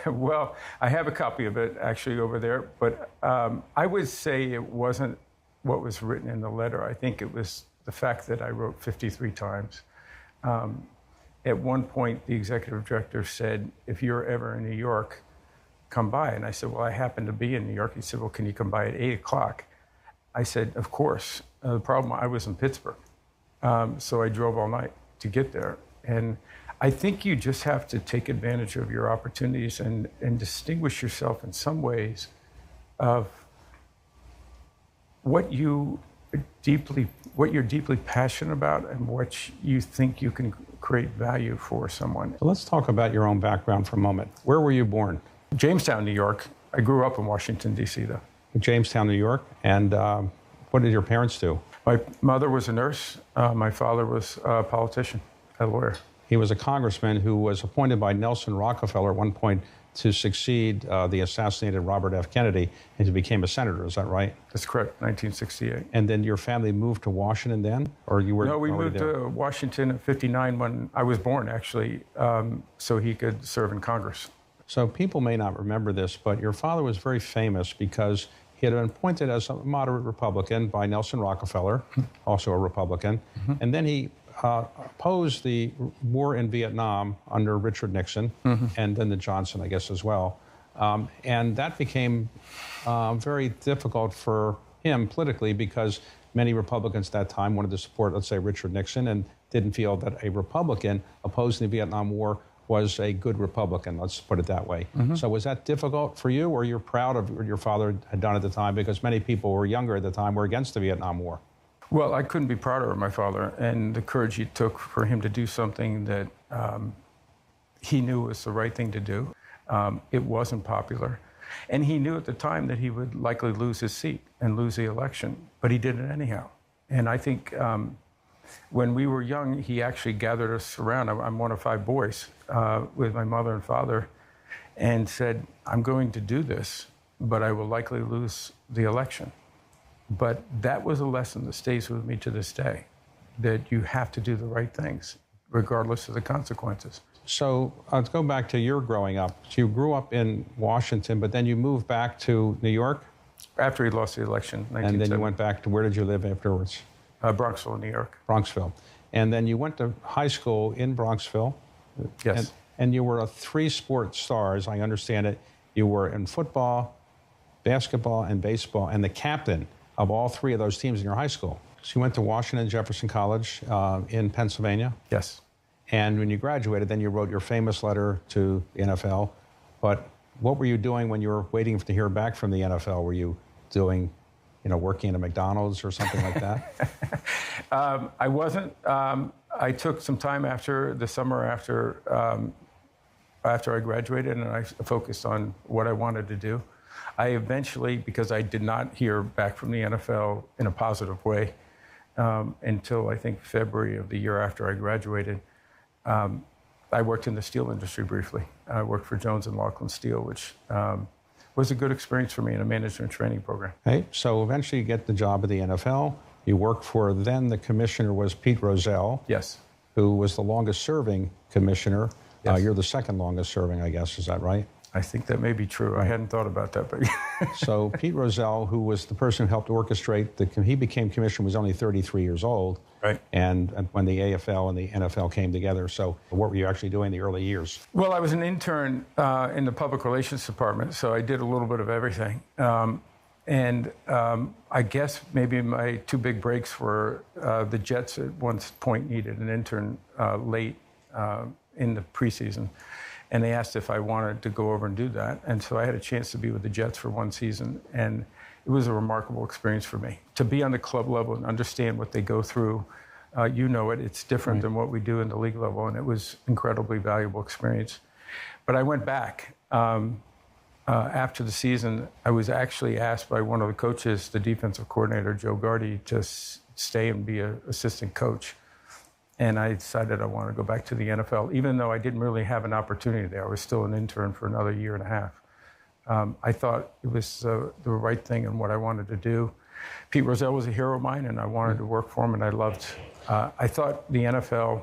Well, I have a copy of it actually over there, but I would say it wasn't what was written in the letter. I think it was the fact that I wrote 53 times. At one point, the executive director said, if you're ever in New York, come by. And I said, well, I happen to be in New York. He said, well, can you come by at 8 o'clock? I said, of course. The problem, I was in Pittsburgh. So I drove all night to get there. And I think you just have to take advantage of your opportunities and distinguish yourself in some ways of what you're deeply passionate about and what you think you can create value for someone. So let's talk about your own background for a moment. Where were you born? Jamestown, New York. I grew up in Washington, D.C., though. Jamestown, New York. And what did your parents do? My mother was a nurse. My father was a politician, a lawyer. He was a congressman who was appointed by Nelson Rockefeller at one point to succeed the assassinated Robert F. Kennedy, and he became a senator. Is that right? That's correct, 1968. And then your family moved to Washington then? Or you were? No, we moved to Washington at 59 when I was born, actually, so he could serve in Congress. So people may not remember this, but your father was very famous because he had been appointed as a moderate Republican by Nelson Rockefeller, also a Republican, and then he opposed the war in Vietnam under Richard Nixon, and then the Johnson, I guess, as well. And that became very difficult for him politically because many Republicans at that time wanted to support, let's say, Richard Nixon and didn't feel that a Republican opposing the Vietnam War was a good Republican, let's put it that way. So was that difficult for you, or you're proud of what your father had done at the time? Because many people who were younger at the time were against the Vietnam War. Well, I couldn't be prouder of my father and the courage he took for him to do something that he knew was the right thing to do. It wasn't popular. And he knew at the time that he would likely lose his seat and lose the election, but he did it anyhow. And I think when we were young, he actually gathered us around. I'm one of 5 boys with my mother and father, and said, I'm going to do this, but I will likely lose the election. But that was a lesson that stays with me to this day, that you have to do the right things, regardless of the consequences. So let's go back to your growing up. So you grew up in Washington, but then you moved back to New York? After he lost the election, 1970. And then you went back to, where did you live afterwards? Bronxville, New York. Bronxville. And then you went to high school in Bronxville. Yes. And you were a 3-sport star, as I understand it. You were in football, basketball, and baseball, and the captain of all 3 of those teams in your high school. So you went to Washington Jefferson College in Pennsylvania? Yes. And when you graduated, then you wrote your famous letter to the NFL. But what were you doing when you were waiting to hear back from the NFL? Were you doing, working at a McDonald's or something like that? I wasn't. I took some time after the summer after I graduated, and I focused on what I wanted to do. I eventually, because I did not hear back from the NFL in a positive way until I think February of the year after I graduated, I worked in the steel industry briefly. I worked for Jones & Laughlin Steel, which was a good experience for me in a management training program. Okay, so eventually you get the job at the NFL. You worked for, then the commissioner was Pete Rozelle. Yes. Who was the longest serving commissioner. Yes. You're the second longest serving, I guess, is that right? I think that may be true. Right. I hadn't thought about that, but So Pete Rozelle, who was the person who helped orchestrate, he became commissioner, was only 33 years old. Right. And when the AFL and the NFL came together. So what were you actually doing in the early years? Well, I was an intern in the public relations department, so I did a little bit of everything. I guess maybe my 2 big breaks were the Jets at one point needed an intern late in the preseason. And they asked if I wanted to go over and do that. And so I had a chance to be with the Jets for 1 season. And it was a remarkable experience for me. To be on the club level and understand what they go through, it's different than what we do in the league level. And it was incredibly valuable experience. But I went back. After the season, I was actually asked by one of the coaches, the defensive coordinator, Joe Gardy, to stay and be an assistant coach. And I decided I wanted to go back to the NFL, even though I didn't really have an opportunity there. I was still an intern for another year and a half. I thought it was the right thing and what I wanted to do. Pete Rozelle was a hero of mine, and I wanted to work for him, and I thought the NFL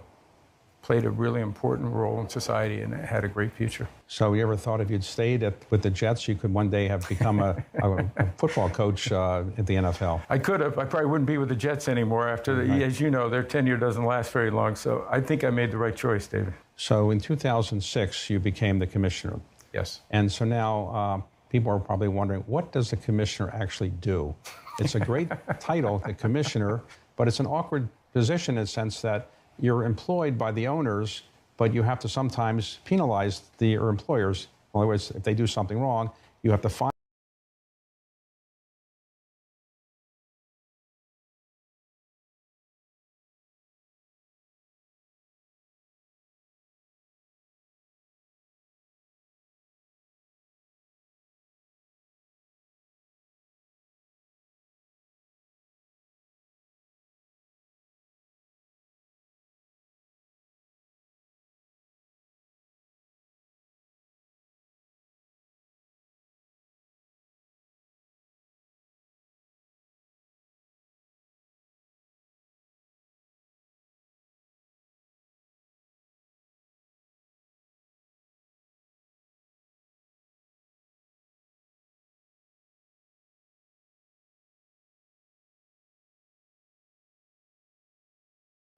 played a really important role in society and had a great future. So you ever thought if you'd stayed with the Jets, you could one day have become a football coach at the NFL? I could have. I probably wouldn't be with the Jets anymore after the, as you know, their tenure doesn't last very long. So I think I made the right choice, David. So in 2006, you became the commissioner. Yes. And so now people are probably wondering, what does the commissioner actually do? It's a great title, the commissioner, but it's an awkward position in the sense that you're employed by the owners, but you have to sometimes penalize your employers. In other words, if they do something wrong, you have to fine.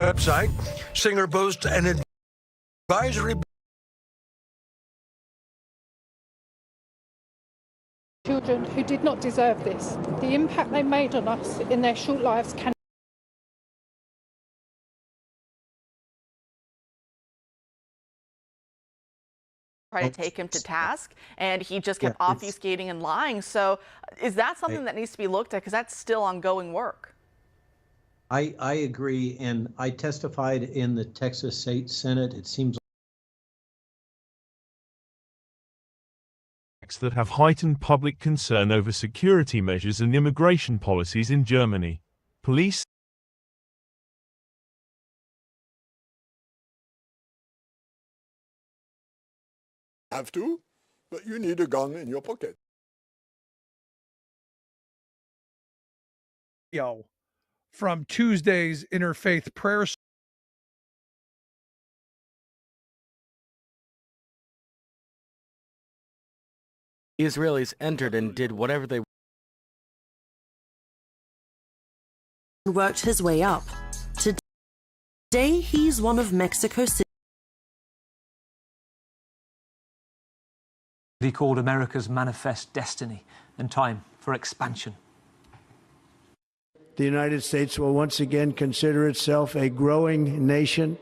Website, Singer boasts an advisory. Children who did not deserve this. The impact they made on us in their short lives can. Try to take him to task, and he just kept obfuscating and lying. So is that something that needs to be looked at? Because that's still ongoing work. I agree, and I testified in the Texas State Senate. It seems that have heightened public concern over security measures and immigration policies in Germany. Police have to, but you need a gun in your pocket. From Tuesday's interfaith prayer. The Israelis entered and did whatever they worked his way up. Today, he's one of Mexico City's. He called America's manifest destiny and time for expansion. The United States will once again consider itself a growing nation,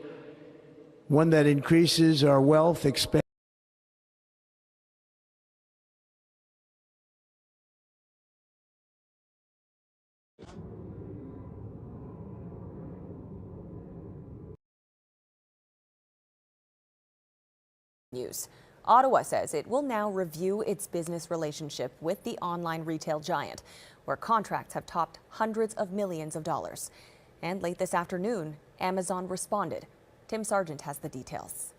one that increases our wealth, expands. News. Ottawa says it will now review its business relationship with the online retail giant, where contracts have topped hundreds of millions of dollars. And late this afternoon, Amazon responded. Tim Sargent has the details.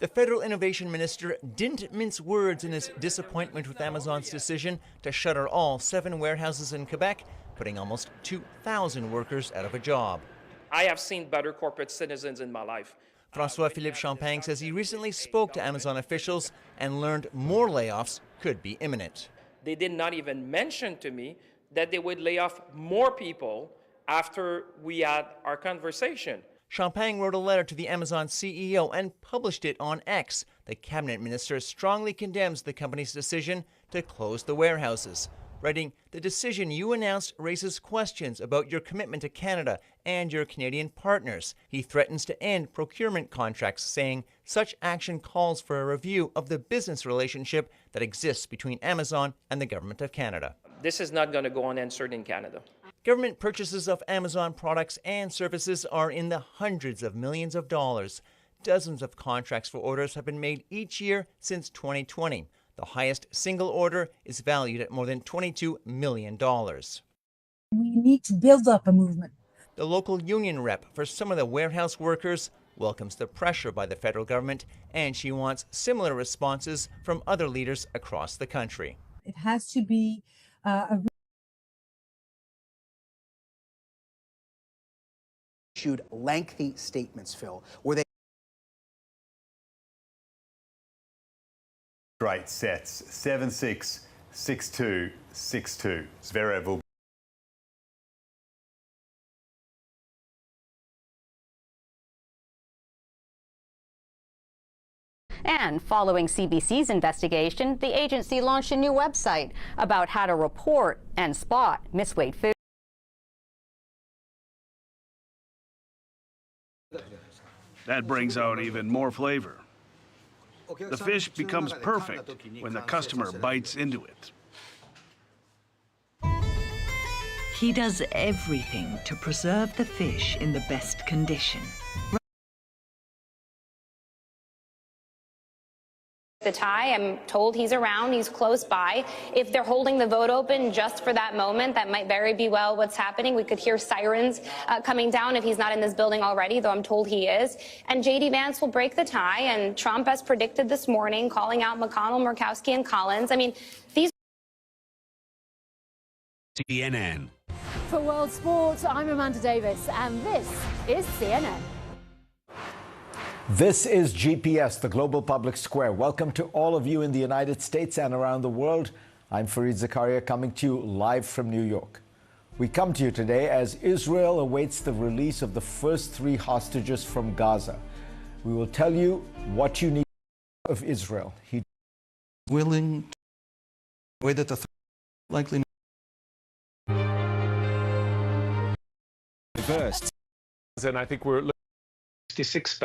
The federal innovation minister didn't mince words in his disappointment with Amazon's decision to shutter all 7 warehouses in Quebec, putting almost 2,000 workers out of a job. I have seen better corporate citizens in my life. François-Philippe Champagne says he recently spoke to Amazon officials and learned more layoffs could be imminent. They did not even mention to me that they would lay off more people after we had our conversation. Champagne wrote a letter to the Amazon CEO and published it on X. The cabinet minister strongly condemns the company's decision to close the warehouses, writing, "The decision you announced raises questions about your commitment to Canada and your Canadian partners." He threatens to end procurement contracts, saying such action calls for a review of the business relationship that exists between Amazon and the Government of Canada. This is not going to go unanswered in Canada. Government purchases of Amazon products and services are in the hundreds of millions of dollars. Dozens of contracts for orders have been made each year since 2020. The highest single order is valued at more than $22 million. We need to build up a movement. The local union rep for some of the warehouse workers welcomes the pressure by the federal government, and she wants similar responses from other leaders across the country. It has to be issued lengthy statements, Phil, where they Great sets, 7-6, 6-2, 6-2. Zverev will And following CBC's investigation, the agency launched a new website about how to report and spot misweighed food. That brings out even more flavor. The fish becomes perfect when the customer bites into it. He does everything to preserve the fish in the best condition. The Thai, I'm told he's around, he's close by. If they're holding the vote open just for that moment, that might very be well what's happening. We could hear sirens coming down if he's not in this building already, though I'm told he is. And J.D. Vance will break the tie, and Trump, as predicted this morning, calling out McConnell, Murkowski, and Collins. I mean, these... CNN. For World Sports, I'm Amanda Davis, and this is CNN. This is GPS, the global public square. Welcome to all of you in the United States and around the world. I'm Fareed Zakaria, coming to you live from New York. We come to you today as Israel awaits the release of the first 3 hostages from Gaza. We will tell you what you need of Israel. He willing to the way that the likely reversed. And I think we're 66